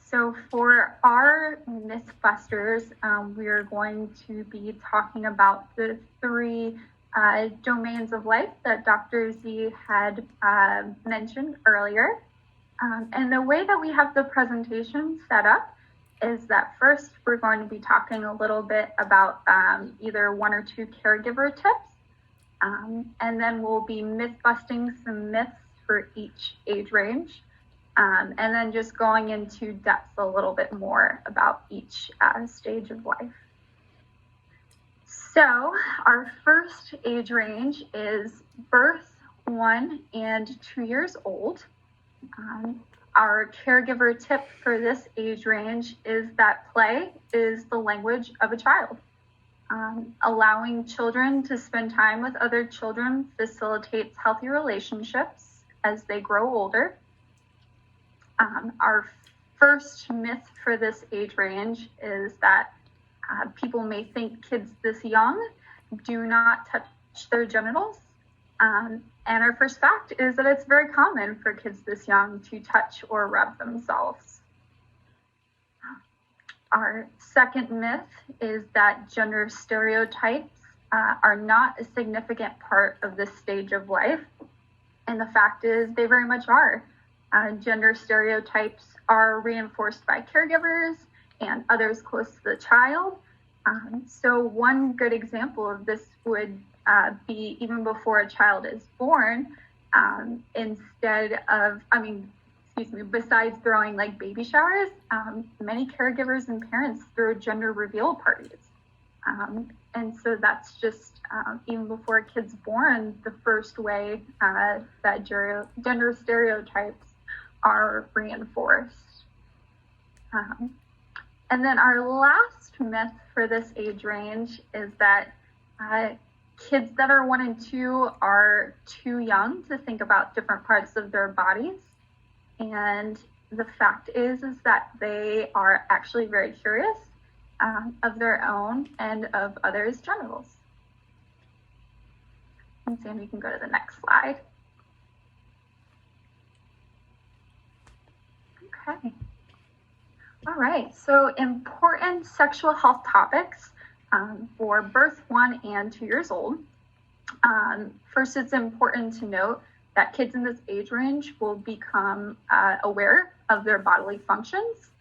So for our Mythbusters, we are going to be talking about the three domains of life that Dr. Z had mentioned earlier. And the way that we have the presentation set up is that first we're going to be talking a little bit about either one or two caregiver tips, and then we'll be myth-busting some myths for each age range. And then just going into depth a little bit more about each stage of life. So our first age range is birth 1 and 2 years old. Our caregiver tip for this age range is that play is the language of a child. Allowing children to spend time with other children facilitates healthy relationships as they grow older. Our first myth for this age range is that people may think kids this young do not touch their genitals. And our first fact is that it's very common for kids this young to touch or rub themselves. Our second myth is that gender stereotypes are not a significant part of this stage of life. And the fact is they very much are. Gender stereotypes are reinforced by caregivers and others close to the child. So one good example of this would be even before a child is born, besides throwing like baby showers, many caregivers and parents throw gender reveal parties. And so that's just, even before a kid's born, the first way that gender stereotypes are reinforced. And then our last myth for this age range is that kids that are 1 and 2 are too young to think about different parts of their bodies. And the fact is that they are actually very curious of their own and of others' genitals. And Sam, you can go to the next slide. Okay. All right, so important sexual health topics for birth 1 and 2 years old. First, it's important to note that kids in this age range will become aware of their bodily functions,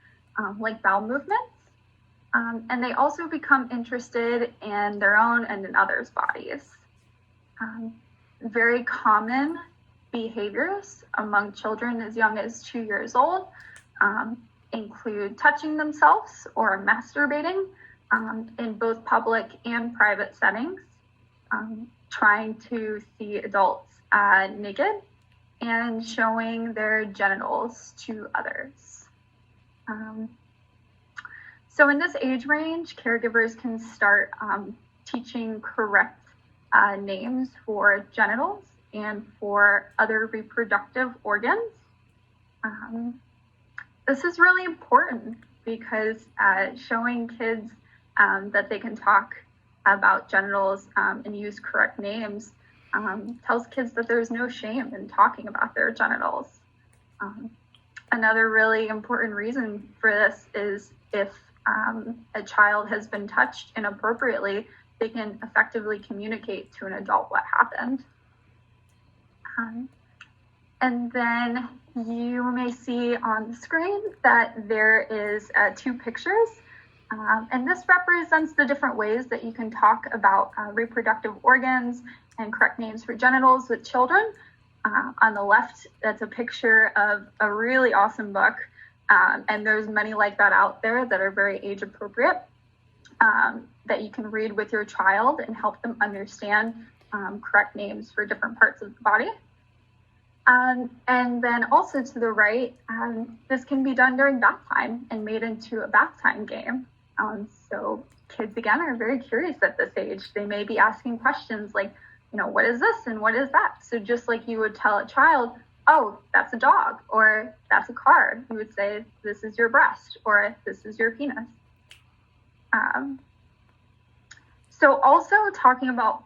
like bowel movements, and they also become interested in their own and in others' bodies. Very common behaviors among children as young as 2 years old include touching themselves or masturbating in both public and private settings, trying to see adults naked, and showing their genitals to others. So in this age range, caregivers can start teaching correct names for genitals and for other reproductive organs. This is really important because showing kids that they can talk about genitals and use correct names tells kids that there's no shame in talking about their genitals. Another really important reason for this is if a child has been touched inappropriately, they can effectively communicate to an adult what happened. And then you may see on the screen that there is 2 pictures. And this represents the different ways that you can talk about reproductive organs and correct names for genitals with children. On the left, that's a picture of a really awesome book. And there's many like that out there that are very age appropriate, that you can read with your child and help them understand correct names for different parts of the body. And then also to the right, this can be done during bath time and made into a bath time game. So kids, again, are very curious at this age. They may be asking questions like, what is this and what is that? So just like you would tell a child, oh, that's a dog, or that's a car, you would say, this is your breast, or this is your penis. So also talking about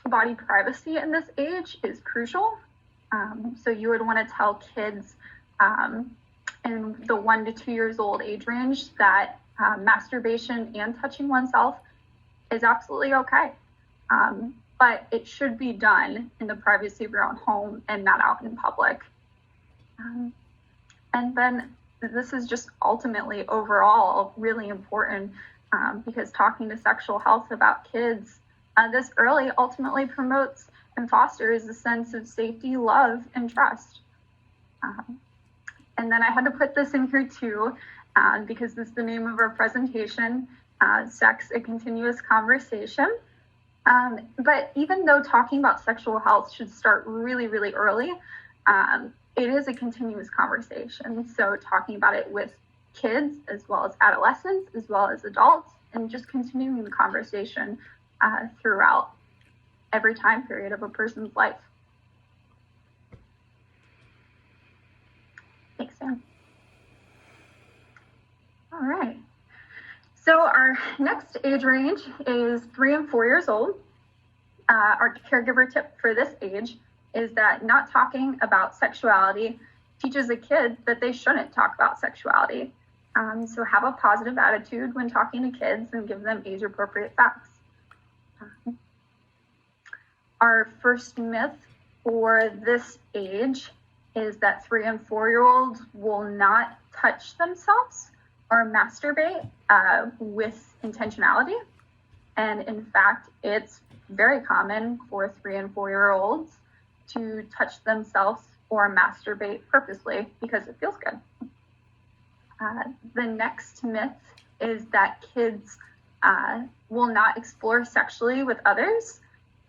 body privacy in this age is crucial. So you would want to tell kids in the 1 to 2 years old age range that masturbation and touching oneself is absolutely okay. But it should be done in the privacy of your own home and not out in public. And then this is just ultimately overall really important because talking to sexual health about kids this early ultimately promotes and fosters a sense of safety, love, and trust. And then I had to put this in here too, because this is the name of our presentation, Sex, a Continuous Conversation. But even though talking about sexual health should start really, really early, it is a continuous conversation. So talking about it with kids, as well as adolescents, as well as adults, and just continuing the conversation throughout every time period of a person's life. Thanks, Sam. All right. So our next age range is 3 and 4 years old. Our caregiver tip for this age is that not talking about sexuality teaches a kid that they shouldn't talk about sexuality. So have a positive attitude when talking to kids and give them age-appropriate facts. Our first myth for this age is that 3 and 4 year olds will not touch themselves or masturbate with intentionality. And in fact, it's very common for 3 and 4 year olds to touch themselves or masturbate purposely because it feels good. The next myth is that kids will not explore sexually with others.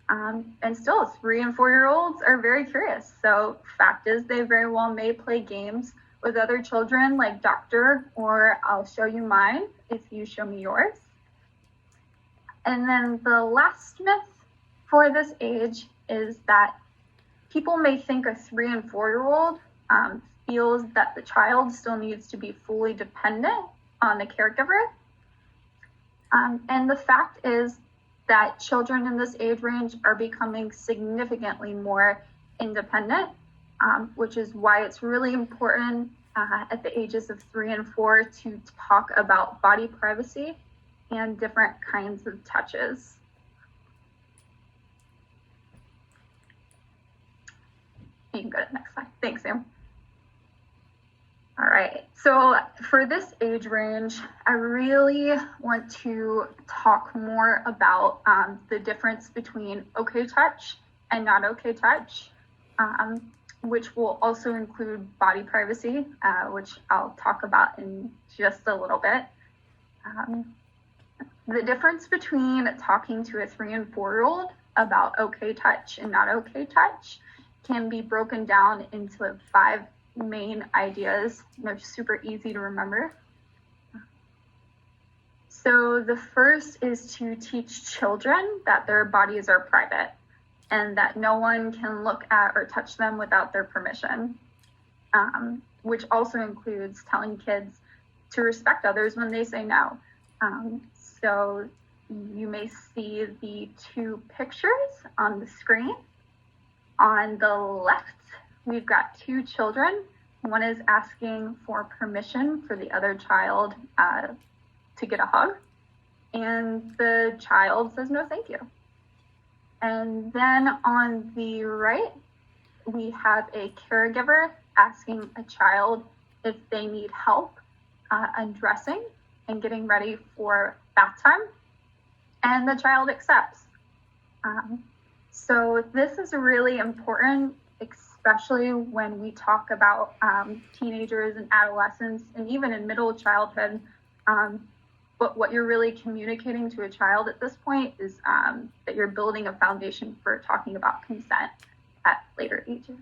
And still, 3 and 4 year olds are very curious. So fact is, they very well may play games with other children like Doctor or I'll show you mine if you show me yours. And then the last myth for this age is that people may think a 3 and 4 year old feels that the child still needs to be fully dependent on the caregiver. And the fact is that children in this age range are becoming significantly more independent, which is why it's really important at the ages of 3 and 4 to talk about body privacy and different kinds of touches. You can go to the next slide. Thanks, Sam. All right, so for this age range, I really want to talk more about the difference between okay touch and not okay touch, which will also include body privacy, which I'll talk about in just a little bit. The difference between talking to a 3 and 4 year old about okay touch and not okay touch can be broken down into 5 main ideas. They're super easy to remember. So the first is to teach children that their bodies are private and that no one can look at or touch them without their permission, which also includes telling kids to respect others when they say no. So you may see the 2 pictures on the screen. On the left, we've got 2 children. One is asking for permission for the other child to get a hug, and the child says no thank you. And then on the right, we have a caregiver asking a child if they need help undressing and getting ready for bath time, and the child accepts. So this is really important, especially when we talk about teenagers and adolescents and even in middle childhood. But what you're really communicating to a child at this point is that you're building a foundation for talking about consent at later ages.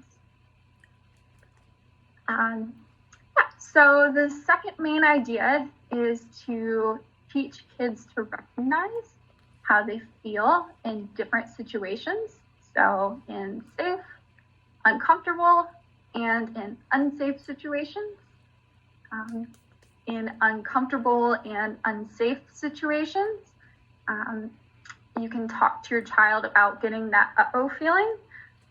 So the second main idea is to teach kids to recognize how they feel in different situations. So in safe, uncomfortable, and in unsafe situations. In uncomfortable and unsafe situations, you can talk to your child about getting that uh-oh feeling.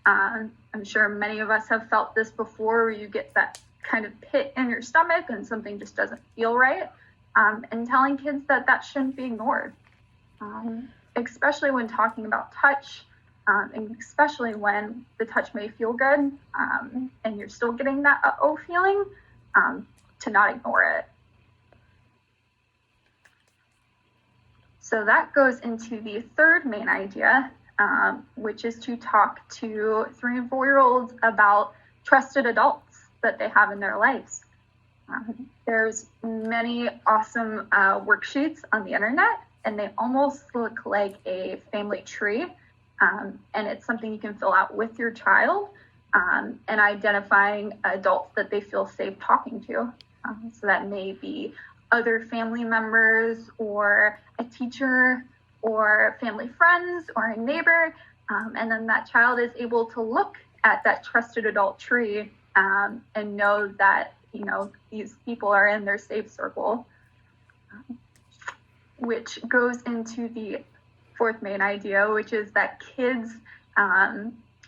I'm sure many of us have felt this before, where you get that kind of pit in your stomach and something just doesn't feel right, and telling kids that that shouldn't be ignored, especially when talking about touch, and especially when the touch may feel good, and you're still getting that uh-oh feeling, to not ignore it. So that goes into the third main idea, which is to talk to 3 and 4-year-olds about trusted adults that they have in their lives. There's many awesome worksheets on the internet, and they almost look like a family tree. And it's something you can fill out with your child, and identifying adults that they feel safe talking to. So that may be other family members, or a teacher, or family friends, or a neighbor. And then that child is able to look at that trusted adult tree, and know that, you know, these people are in their safe circle, which goes into the fourth main idea, which is that kids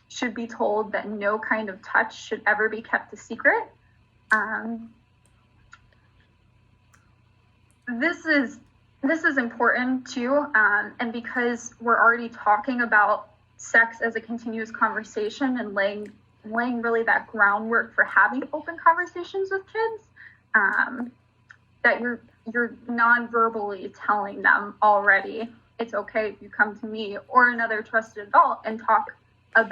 should be told that no kind of touch should ever be kept a secret. This is important too, and because we're already talking about sex as a continuous conversation and laying really that groundwork for having open conversations with kids, that you're non-verbally telling them already, it's okay if you come to me or another trusted adult and talk